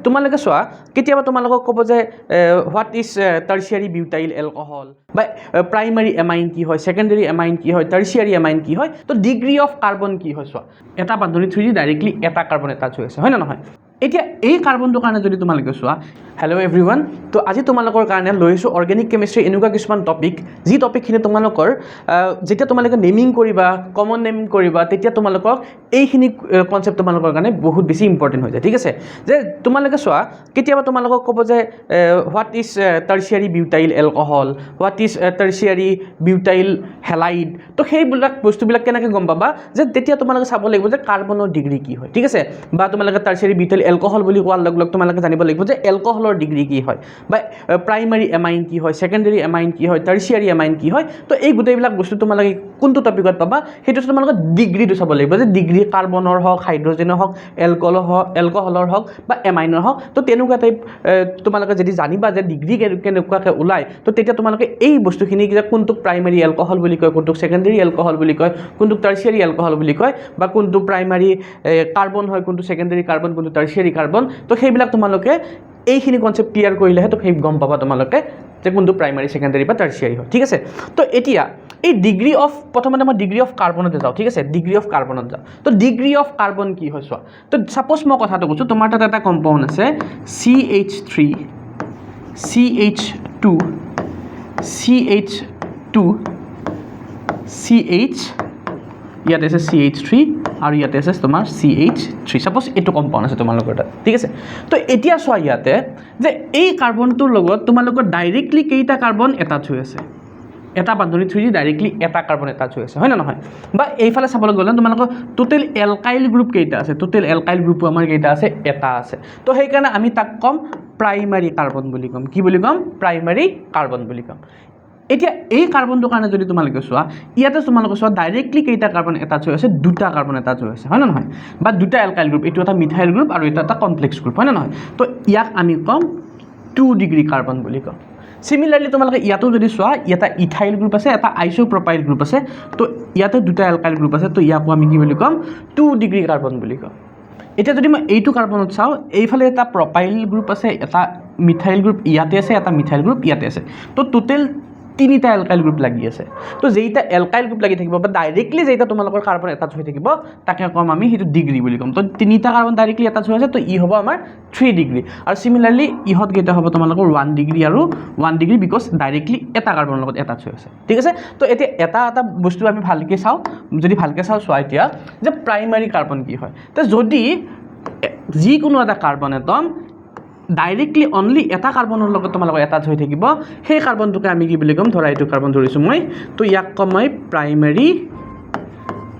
তোমালোকে চোৱা কেতিয়াবা তোমালোকক ক'ব যে what is tertiary butyl alcohol বা প্ৰাইমাৰী এমাইন কি হয়, সেকেন্ডাৰী এমাইন কি হয়, টাৰ্চিয়াৰী এমাইন কি হয়, তো ডিগ্ৰী অফ কাৰ্বন কি হয় চোৱা এটা বান্ধনী থ্ৰী ডাইৰেক্টলি এটা কাৰ্বন এটাচ হৈ আছে হয় না নহয়। এতিয়া এই কাৰ্বনটোৰ কাৰণে যদি তোমালোকে চোৱা হেল্ল' এভৰিৱান, তো আজি তোমালোকৰ কাৰণে লৈ আহিছোঁ অৰ্গেনিক কেমিষ্ট্ৰি এনেকুৱা কিছুমান টপিক যি টপিকখিনি তোমালোকৰ যেতিয়া তোমালোকে নেমিং কৰিবা, কমন নেমিং কৰিবা, তেতিয়া তোমালোকক এইখিনি কনচেপ্ট তোমালোকৰ কাৰণে বহুত বেছি ইম্পৰ্টেণ্ট হৈ যায়। ঠিক আছে, যে তোমালোকে চোৱা কেতিয়াবা তোমালোকক ক'ব যে what is tertiary butyl alcohol, what is tertiary butyl halide, তো সেইবিলাক বস্তুবিলাক কেনেকৈ গম পাবা যে তেতিয়া তোমালোকে চাব লাগিব যে কাৰ্বনৰ ডিগ্ৰী কি হয়। ঠিক আছে, বা তোমালোকে টাৰ্চিয়াৰী বিউটাইল এলকহল বুলি কোৱাৰ লগে লগে তোমালোকে জানিব লাগিব যে এলকহলৰ ডিগ্ৰী কি হয়, বা প্ৰাইমাৰী এমাইন কি হয়, সেকেন্ডাৰী এমাইন কি হয়, টাৰ্চিয়াৰী এমাইন কি হয়। তো এই গোটেইবিলাক বস্তু তোমালোকে কোনটো টপিকত পাবা সেইটো তোমালোকে ডিগ্ৰীটো চাব লাগিব যে ডিগ্ৰী কাৰ্বনৰ হওক, হাইড্ৰজেনৰ হওক, এলকহলৰ হওক বা এমাইনৰ হওক। তো তেনেকুৱা টাইপ তোমালোকে যদি জানিবা যে ডিগ্ৰী কেনেকুৱাকৈ ওলায়, তো তেতিয়া তোমালোকে এই বস্তুখিনি যে কোনটোক প্ৰাইমাৰী এলকহল বুলি কয়, কোনটোক সেকেন্ডাৰী এলকহল বুলি কয়, কোনটোক টাৰ্চিয়াৰী এলকহল বুলি কয়, বা কোনটো প্ৰাইমাৰী কাৰ্বন হয়, কোনটো সেকেন্ডাৰী কাৰ্বন, কোনটো টাৰ্চিয়াৰী কাৰ্বন, তো সেইবিলাক তোমালোকে এইখিনি কনচেপ্ট ক্লিয়াৰ কৰিলেহে তো সেই গম পাবা তোমালোকে যে কোনটো প্ৰাইমাৰী, সেকেন্ডাৰী বা টাৰ্চিয়াৰী হয়। ঠিক আছে, তো এতিয়া এই ডিগ্ৰী অফ প্ৰথমতে মই ডিগ্ৰী অফ কাৰ্বনতে যাওঁ। ঠিক আছে, ডিগ্ৰী অফ কাৰ্বনত যাওঁ। তো ডিগ্ৰী অফ কাৰ্বন কি হয় চোৱা, তো ছাপ'জ মই কথাটো কৈছোঁ তোমাৰ তাত এটা কম্পাউণ্ড আছে CH3 CH2 CH2 CH, ইয়াতে আছে CH3 আৰু ইয়াতে আছে তোমাৰ CH3। ছাপ'জ এইটো কম্পাউণ্ড আছে তোমালোকৰ তাত। ঠিক আছে, তো এতিয়া চোৱা ইয়াতে যে এই কাৰ্বনটোৰ লগত তোমালোকৰ ডাইৰেক্টলি কেইটা কাৰ্বন এটাচ হৈ আছে, এটা বান্ধনী থ্ৰী ডাইৰেক্টলি এটা কাৰ্বন এটাচ হৈ আছে হয় না নহয়। বা এইফালে চাবলৈ গ'লে তোমালোকৰ টোটেল এলকাইল গ্ৰুপ কেইটা আছে, টোটেল এলকাইল গ্ৰুপো আমাৰ কেইটা আছে, এটা আছে। তো সেইকাৰণে আমি তাক ক'ম প্ৰাইমাৰী কাৰ্বন বুলি ক'ম। কি বুলি ক'ম? প্ৰাইমাৰী কাৰ্বন বুলি ক'ম। এতিয়া এই কাৰ্বনটোৰ কাৰণে যদি তোমালোকে চোৱা ইয়াতে তোমালোকে চোৱা ডাইৰেক্টলি কেইটা কাৰ্বন এটাচ হৈ আছে, দুটা কাৰ্বন এটাচ হৈ আছে হয় না নহয়, বা দুটা এলকাইল গ্ৰুপ, এইটো এটা মিথাইল গ্ৰুপ আৰু এটা কমপ্লেক্স গ্ৰুপ হয় না নহয়। তো ইয়াক আমি ক'ম 2 ডিগ্ৰী কাৰ্বন বুলি ক'ম। সিমিলাৰলি তোমালোকে ইয়াতো যদি চোৱা এটা ইথাইল গ্ৰুপ আছে, এটা আইসোপ্ৰপাইল গ্ৰুপ আছে, তো ইয়াতে দুটা এলকাইল গ্ৰুপ আছে, তো ইয়াকো আমি কি বুলি ক'ম? 2 ডিগ্ৰী কাৰ্বন বুলি ক'ম। এতিয়া যদি মই এইটো কাৰ্বনত চাওঁ, এইফালে এটা প্ৰপাইল গ্ৰুপ আছে, এটা মিথাইল গ্ৰুপ ইয়াতে আছে, এটা মিথাইল গ্ৰুপ ইয়াতে আছে, তো টোটেল তিনিটা এলকাইল গ্ৰুপ লাগি আছে। তো যেইটা এলকাইল গ্ৰুপ লাগি থাকিব বা ডাইৰেক্টলি যেইটা তোমালোকৰ কাৰ্বন এটাচ হৈ থাকিব তাকে ক'ম আমি সেইটো ডিগ্ৰী বুলি ক'ম। তো তিনিটা কাৰ্বন ডাইৰেক্টলি এটাচ হৈ আছে, তো ই হ'ব আমাৰ 3 ডিগ্ৰী। আৰু সিমিলাৰলি ইহঁত কেইটা হ'ব তোমালোকৰ 1 ডিগ্ৰী আৰু 1 ডিগ্ৰী, বিকজ ডাইৰেক্টলি এটা কাৰ্বনৰ লগত এটাচ হৈ আছে। ঠিক আছে, তো এতিয়া এটা বস্তু আমি ভালকৈ চাওঁ, যদি ভালকৈ চাওঁ চোৱা এতিয়া যে প্ৰাইমাৰী কাৰ্বন কি হয়। তো যদি যিকোনো এটা কাৰ্বন এটম ডাইৰেক্টলি অনলি এটা কাৰ্বনৰ লগত তোমালোকৰ এটাচ হৈ থাকিব, সেই কাৰ্বনটোকে আমি কি বুলি ক'ম? ধৰা এইটো কাৰ্বন ধৰিছোঁ মই, তো ইয়াক ক'ম মই প্ৰাইমাৰী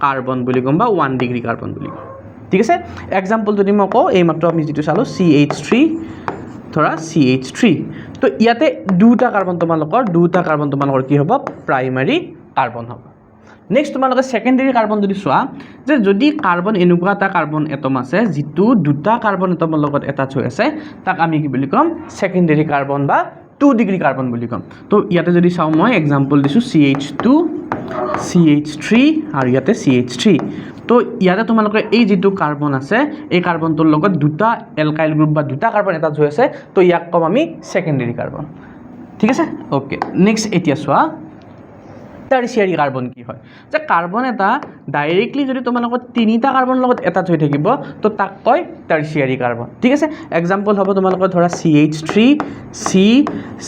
কাৰ্বন বুলি ক'ম বা 1 ডিগ্ৰী কাৰ্বন বুলি ক'ম। ঠিক আছে, এক্সাম্পল যদি মই কওঁ, এইমাত্ৰ আমি যিটো চালোঁ CH3, ধৰা CH3, তো ইয়াতে দুটা কাৰ্বন তোমালোকৰ কি হ'ব? প্ৰাইমাৰী কাৰ্বন হ'ব। নেক্সট তোমালোকে সেকেন্ডাৰী কাৰ্বন যদি চোৱা, যে যদি কাৰ্বন এনেকুৱা এটা কাৰ্বন এটম আছে যিটো দুটা কাৰ্বন এটমৰ লগত এটাচ হৈ আছে, তাক আমি কি বুলি ক'ম? সেকেন্ডাৰী কাৰ্বন বা 2 ডিগ্ৰী কাৰ্বন বুলি ক'ম। তো ইয়াতে যদি চাওঁ মই এক্সাম্পল দিছোঁ CH2 CH3 আৰু ইয়াতে CH3, তো ইয়াতে তোমালোকৰ এই যিটো কাৰ্বন আছে এই কাৰ্বনটোৰ লগত দুটা এলকাইল গ্ৰুপ বা দুটা কাৰ্বন এটাচ হৈ আছে, তো ইয়াক ক'ম আমি সেকেন্ডাৰী কাৰ্বন। ঠিক আছে, ওকে। নেক্সট এতিয়া চোৱা টাৰ্চিয়াৰী কাৰ্বন কি হয়, যে কাৰ্বন এটা ডাইৰেক্টলি যদি তোমালোকৰ তিনিটা কাৰ্বনৰ লগত এটাচ হৈ থাকিব, তো তাক কয় টাৰ্চিয়াৰী কাৰ্বন। ঠিক আছে, এক্সাম্পল হ'ব তোমালোকৰ ধৰা CH3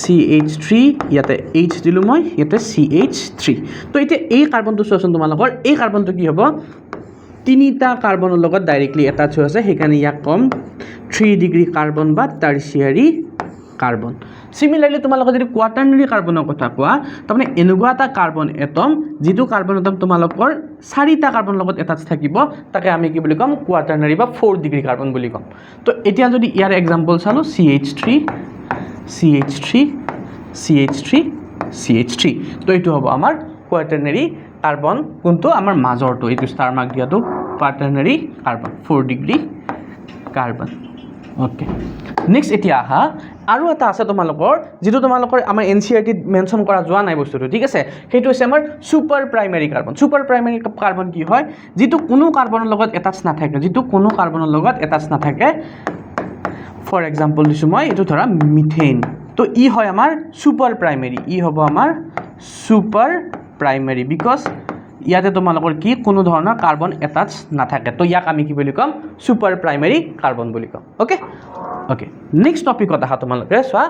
CH3, ইয়াতে H দিলোঁ মই, ইয়াতে CH3। তো এতিয়া এই কাৰ্বনটো চোৱাচোন, তোমালোকৰ এই কাৰ্বনটো কি হ'ব? তিনিটা কাৰ্বনৰ লগত ডাইৰেক্টলি এটাচ হৈ আছে, সেইকাৰণে ইয়াক ক'ম 3 ডিগ্ৰী কাৰ্বন বা টাৰ্চিয়াৰী কাৰ্বন। সিমিলাৰলি তোমালোকে যদি কোৱাটাৰ্নাৰী কাৰ্বনৰ কথা কোৱা, তাৰমানে এনেকুৱা এটা কাৰ্বন এটম যিটো কাৰ্বন এটম তোমালোকৰ 4টা কাৰ্বনৰ লগত এটাচ থাকিব, তাকে আমি কি বুলি ক'ম? কোৱাটাৰ্নাৰী বা 4 ডিগ্ৰী কাৰ্বন বুলি ক'ম। তো এতিয়া যদি ইয়াৰ এক্সাম্পল চালোঁ CH3 CH3 CH3 CH3, তো এইটো হ'ব আমাৰ কোৱাটাৰ্নাৰী কাৰ্বন, কোনটো আমাৰ মাজৰটো, এইটো ষ্টাৰ মাৰ্ক দিয়াটো quaternary carbon, 4 degree carbon. Okay, next এতিয়া আহা আৰু এটা আছে তোমালোকৰ, যিটো তোমালোকৰ আমাৰ NCERTত মেনশ্যন কৰা যোৱা নাই বস্তুটো। ঠিক আছে, সেইটো হৈছে আমাৰ super primary carbon. Super primary carbon কি হয়? যিটো কোনো কাৰ্বনৰ লগত এটাচ নাথাকে, ফৰ এক্সাম্পল দিছোঁ মই এইটো ধৰা মিথেন তো ই হয় আমাৰ সুপাৰ প্ৰাইমেৰী ই হ'ব আমাৰ সুপাৰ প্ৰাইমেৰী বিকজ ইয়াতে তোমালোকৰ কি কোনো ধৰণৰ কাৰ্বন এটাচ নাথাকে তো ইয়াক আমি কি বুলি ক'ম সুপাৰ প্ৰাইমেৰী কাৰ্বন বুলি ক'ম ওকে ওকে নেক্সট টপিকত আহা তোমালোকে চোৱা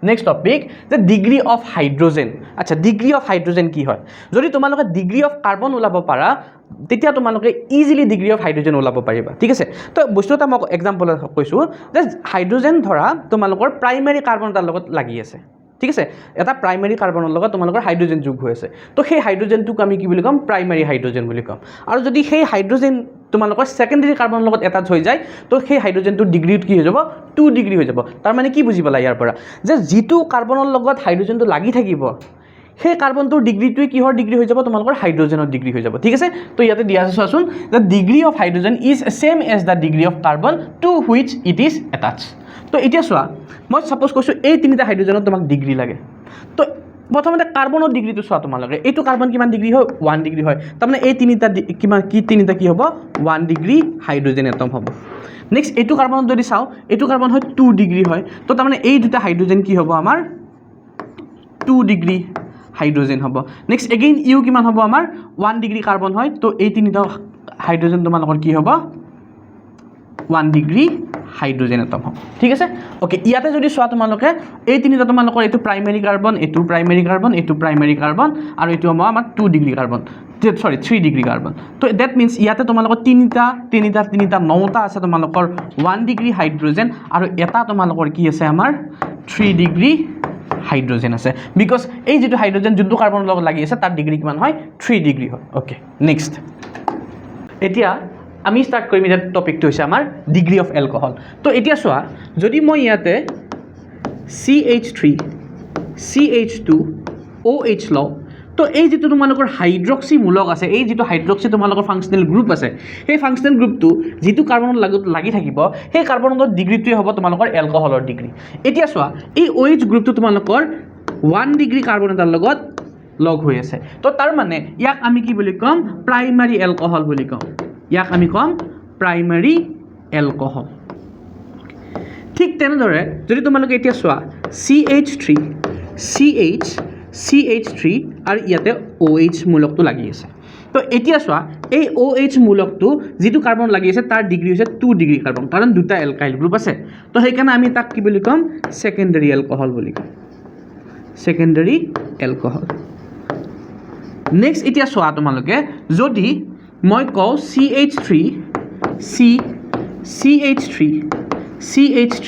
নেক্সট টপিক যে ডিগ্ৰী অফ হাইড্ৰজেন আচ্ছা ডিগ্ৰী অফ হাইড্ৰজেন কি হয় যদি তোমালোকে ডিগ্ৰী অফ কাৰ্বন ওলাব পাৰা তেতিয়া তোমালোকে ইজিলি ডিগ্ৰী অফ হাইড্ৰজেন ওলাব পাৰিবা ঠিক আছে তো বস্তু এটা মই এক্সাম্পল কৈছোঁ যে হাইড্ৰজেন ধৰা তোমালোকৰ প্ৰাইমেৰী কাৰ্বন এটাৰ লগত লাগি আছে ঠিক আছে এটা প্ৰাইমেৰী কাৰ্বনৰ লগত তোমালোকৰ হাইড্ৰজেন যোগ হৈ আছে তো সেই হাইড্ৰজেনটোক আমি কি বুলি ক'ম প্ৰাইমেৰী হাইড্ৰজেন বুলি ক'ম আৰু যদি সেই হাইড্ৰজেন তোমালোকৰ সেকেন্ডাৰী কাৰ্বনৰ লগত এটাচ হৈ যায় তো সেই হাইড্ৰজেনটোৰ ডিগ্ৰীত কি হৈ যাব 2 ডিগ্ৰী হৈ যাব তাৰ মানে কি বুজি পালা ইয়াৰ পৰা যে যিটো কাৰ্বনৰ লগত হাইড্ৰজেনটো লাগি থাকিব সেই কাৰ্বনটোৰ ডিগ্ৰীটোৱে কিহৰ ডিগ্ৰী হৈ যাব তোমালোকৰ হাইড্ৰজেনৰ ডিগ্ৰী হৈ যাব ঠিক আছে তো ইয়াতে দিয়া আছে চোৱাচোন the degree of hydrogen is same as the degree of carbon to which it is attach তো এতিয়া চোৱা মই সাপোজ কৈছোঁ এই তিনিটা হাইড্ৰজেনত তোমাক ডিগ্ৰী লাগে তো প্ৰথমতে কাৰ্বনৰ ডিগ্ৰীটো চোৱা তোমালোকে এইটো কাৰ্বন কিমান ডিগ্ৰী হয় 1 ডিগ্ৰী হয় তাৰমানে এই তিনিটা কিমান কি হ'ব 1 ডিগ্ৰী হাইড্ৰজেন এটম হ'ব নেক্সট এইটো কাৰ্বনত যদি চাওঁ এইটো কাৰ্বন হয় 2 ডিগ্ৰী হয় তো তাৰমানে এই দুটা হাইড্ৰজেন কি হ'ব আমাৰ 2 ডিগ্ৰী হাইড্ৰজেন হ'ব নেক্সট এগেইন ইউ কিমান হ'ব আমাৰ 1 ডিগ্ৰী কাৰ্বন হয় তো এই তিনিটা হাইড্ৰজেন তোমালোকৰ কি হ'ব 1 ডিগ্ৰী হাইড্ৰজেন এটম হ'ব ঠিক আছে ওকে ইয়াতে যদি চোৱা তোমালোকে এই তিনিটা তোমালোকৰ এইটো প্ৰাইমেৰী কাৰ্বন এইটো প্ৰাইমেৰী কাৰ্বন এইটো প্ৰাইমেৰী কাৰ্বন আৰু এইটো হ'ব আমাৰ 2 ডিগ্ৰী কাৰ্বন সৰি 3 ডিগ্ৰী কাৰ্বন তো দ্যাট মিন্স ইয়াতে তোমালোকৰ তিনিটা নটা আছে তোমালোকৰ 1 ডিগ্ৰী হাইড্ৰজেন আৰু এটা তোমালোকৰ কি আছে আমাৰ 3 ডিগ্ৰী হাইড্ৰজেন আছে বিকজ এই যেটো হাইড্ৰজেন যোনটো কাৰ্বনৰ লগত লাগি আছে তাৰ ডিগ্ৰী কিমান হয় 3 ডিগ্ৰী হয় ওকে নেক্সট এতিয়া আমি স্টাৰ্ট কৰিম এটা টপিকটো হৈছে আমাৰ ডিগ্ৰী অফ এলকহল তো এতিয়া চোৱা যদি মই ইয়াতে CH3 CH2 OH লওঁ তো এই যেটো তোমালোকৰ হাইড্ৰক্সি মূলক আছে এই যেটো হাইড্ৰক্সি তোমালোকৰ ফাংচনেল গ্ৰুপ আছে সেই ফাংচনেল গ্ৰুপটো যেটো কাৰ্বনৰ লগত লাগি থাকিব সেই কাৰ্বনৰ ডিগ্ৰীটোৱে হ'ব তোমালোকৰ এলকহলৰ ডিগ্ৰী এতিয়া চোৱা এই OH গ্ৰুপটো তোমালোকৰ 1 ডিগ্ৰী কাৰ্বন এটাৰ লগত লগ হৈ আছে তো তাৰ মানে ইয়াক আমি কি বুলি ক'ম প্ৰাইমাৰী এলকহল বুলি ক'ম ইয়াক আমি ক'ম প্ৰাইমাৰী এলকহল ঠিক তেনেদৰে যদি তোমালোকে এতিয়া চোৱা CH3 CH3 আৰু ইয়াতে OH মূলকটো লাগি আছে তো এতিয়া চোৱা এই OH মূলকটো যেটো কাৰ্বন লাগি আছে তাৰ ডিগ্ৰী হৈছে 2 ডিগ্ৰী কাৰ্বন কাৰণ দুটা এলকাইল গ্ৰুপ আছে তো সেইকাৰণে আমি তাক কি বুলি ক'ম সেকেন্ডাৰী এলকহল বুলি ক'ম সেকেন্ডাৰী এলকহল নেক্সট এতিয়া চোৱা তোমালোকে যদি মই কওঁ CH3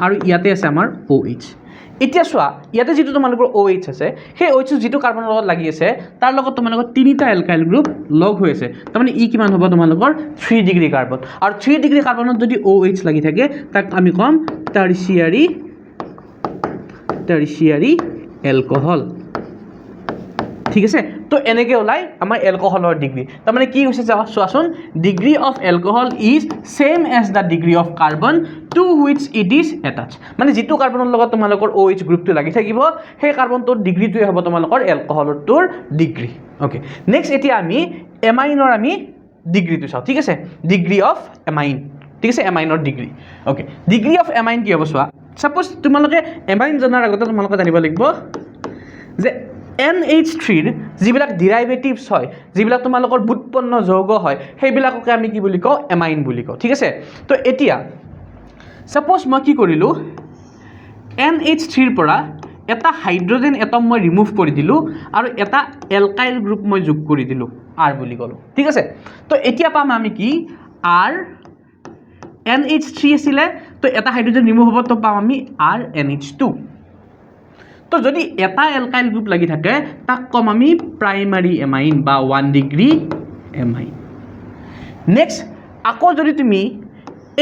আৰু ইয়াতে আছে আমাৰ OH এতিয়া চোৱা ইয়াতে যেটো তোমালোকৰ OH আছে সেই OH যেটো কাৰ্বনৰ লগত লাগি আছে তাৰ লগত তোমালোকৰ তিনিটা এলকাইল গ্ৰুপ লগ হৈ আছে তাৰমানে ই কিমান হ'ব তোমালোকৰ 3 ডিগ্ৰী কাৰ্বন আৰু 3 ডিগ্ৰী কাৰ্বনত যদি OH লাগি থাকে তাক আমি ক'ম টাৰচিয়াৰী এলকহল ঠিক আছে তো এনেকৈ ওলাই আমাৰ এলকহলৰ ডিগ্ৰী তাৰমানে কি হৈছে চোৱাচোন degree of alcohol is same as the degree of carbon to which it is attach মানে যেটো কাৰ্বনৰ লগত তোমালোকৰ OH গ্ৰুপটো লাগি থাকিব সেই কাৰ্বনটোৰ ডিগ্ৰীটোৱে হ'ব তোমালোকৰ এলকহলটোৰ ডিগ্ৰী ওকে নেক্সট এতিয়া আমি এমাইনৰ আমি ডিগ্ৰীটো চাওঁ ঠিক আছে ডিগ্ৰী অফ এমাইন ঠিক আছে এমাইনৰ degree okay degree of amine কি হ'ব চোৱা সাপোজ তোমালোকে এমাইন জনাৰ আগতে তোমালোকে জানিব লাগিব যে NH3 যিবিলাক ডেৰিভেটিভছ হয় যিবিলাক তোমালোকৰ বুৎপন্ন যৌগ হয় সেইবিলাককে আমি কি বুলি কওঁ এমাইন বুলি কওঁ ঠিক আছে তো এতিয়া সাপোজ মই কি কৰিলোঁ NH3 ৰ পৰা এটা হাইড্ৰজেন এটম মই ৰিমুভ কৰি দিলোঁ আৰু এটা এলকাইল গ্ৰুপ মই যোগ কৰি দিলোঁ R বুলি ক'লোঁ ঠিক আছে তো এতিয়া পাম আমি কি R NH3 আছিলে তো এটা হাইড্ৰজেন ৰিমুভ হ'ব তো পাম আমি R NH2 তো যদি এটা এলকাইল গ্ৰুপ লাগি থাকে তাক কম আমি প্ৰাইমাৰী এমাইন বা 1 ডিগ্ৰী এমাইন নেক্সট আকৌ যদি তুমি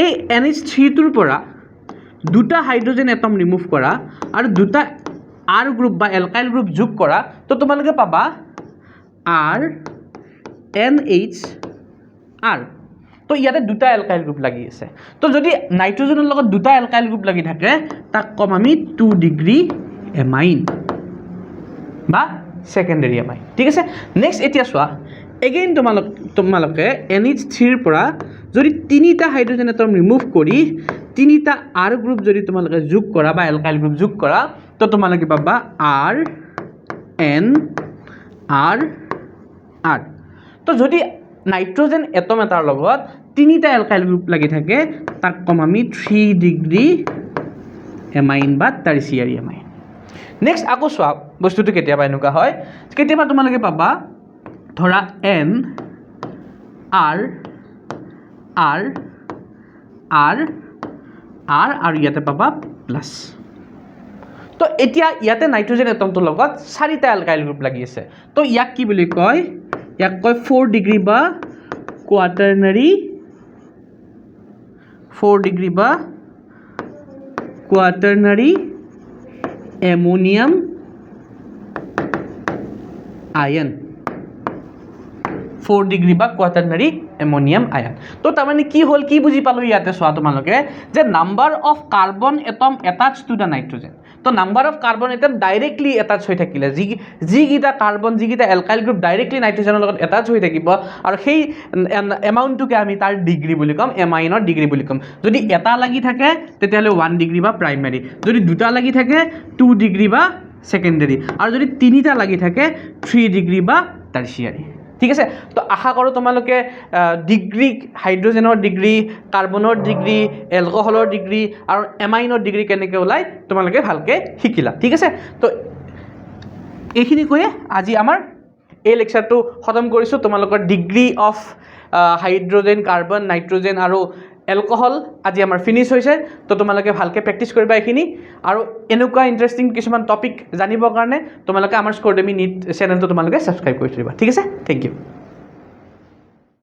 এই NH3 টোৰ পৰা দুটা হাইড্ৰজেন এটম ৰিমুভ কৰা আৰু দুটা R গ্ৰুপ বা এলকাইল গ্ৰুপ যোগ কৰা তো তোমালোকে পাবা R NH তো ইয়াতে দুটা এলকাইল গ্ৰুপ লাগি আছে তো যদি নাইট্ৰজেনৰ লগত দুটা এলকাইল গ্ৰুপ লাগি থাকে তাক কম আমি 2 ডিগ্ৰী এমাইন বা সেকেন্ডাৰী এমাইন ঠিক আছে নেক্সট এতিয়া চোৱা এগেইন তোমালোকে NH3 ৰ পৰা যদি তিনিটা হাইড্ৰজেন এটম ৰিমুভ কৰি তিনিটা R গ্ৰুপ যদি তোমালোকে যোগ কৰা বা এলকাইল গ্ৰুপ যোগ কৰা তো তোমালোকে পাবা R N R R তো যদি নাইট্ৰজেন এটম এটাৰ লগত তিনিটা এলকাইল গ্ৰুপ লাগি থাকে তাক কম আমি 3 ডিগ্ৰী এমাইন বা টাৰ্চিয়াৰী এমাইন নেক্সট আকৌ চোৱা বস্তুটো কেতিয়াবা এনেকুৱা হয় কেতিয়াবা তোমালোকে পাবা ধৰা N R R R R আৰু ইয়াতে পাবা প্লাছ তো এতিয়া ইয়াতে নাইট্ৰজেন এটমটোৰ লগত চাৰিটা এলকাইল গ্ৰুপ লাগি আছে তো ইয়াক কি বুলি কয় ইয়াক কয় 4 ডিগ্ৰী বা কোৱাটাৰ্নাৰী 4 ডিগ্ৰী বা কোৱাটাৰ্নাৰী এমোনিয়াম আয়ন 4 ডিগ্ৰী বা কোৱাটাৰ্নাৰী এমোনিয়াম আয়ন তো তাৰমানে কি হ'ল কি বুজি পালো ইয়াতে চোৱা তোমালোকে যে number of carbon atom attach to the nitrogen তো number of carbon atom directly attach হৈ থাকিলে যিকেইটা কাৰ্বন যিকেইটা এলকাইল গ্ৰুপ ডাইৰেক্টলি নাইট্ৰজেনৰ লগত এটাচ হৈ থাকিব আৰু সেই এমাউণ্টটোকে আমি তাৰ ডিগ্ৰী বুলি ক'ম এমাইনৰ ডিগ্ৰী বুলি ক'ম যদি এটা লাগি থাকে তেতিয়াহ'লে 1 ডিগ্ৰী বা প্ৰাইমেৰী যদি দুটা লাগি থাকে 2 ডিগ্ৰী বা সেকেন্ডাৰী আৰু যদি তিনিটা লাগি থাকে 3 ডিগ্ৰী বা টাৰ্চিয়াৰী ঠিক আছে তো আশা কৰোঁ তোমালোকে ডিগ্ৰী হাইড্ৰজেনৰ ডিগ্ৰী কাৰ্বনৰ ডিগ্ৰী এলকহলৰ ডিগ্ৰী আৰু এমাইনৰ ডিগ্ৰী কেনেকৈ ওলাই তোমালোকে ভালকৈ শিকিলা ঠিক আছে তো এইখিনি কৈয়ে আজি আমাৰ এই লেকচাৰটো খতম কৰিছোঁ তোমালোকৰ degree of hydrogen carbon nitrogen আৰু এলকহল আজি আমাৰ ফিনিছ হৈছে তো তোমালোকে ভালকৈ প্ৰেক্টিছ কৰিবা এইখিনি আৰু এনেকুৱা ইণ্টাৰেষ্টিং কিছুমান টপিক জানিবৰ কাৰণে তোমালোকে আমাৰ স্ক'ৰডেমি নীট চেনেলটো তোমালোকে ছাবস্ক্ৰাইব কৰি থৈ দিবা ঠিক আছে থেংক ইউ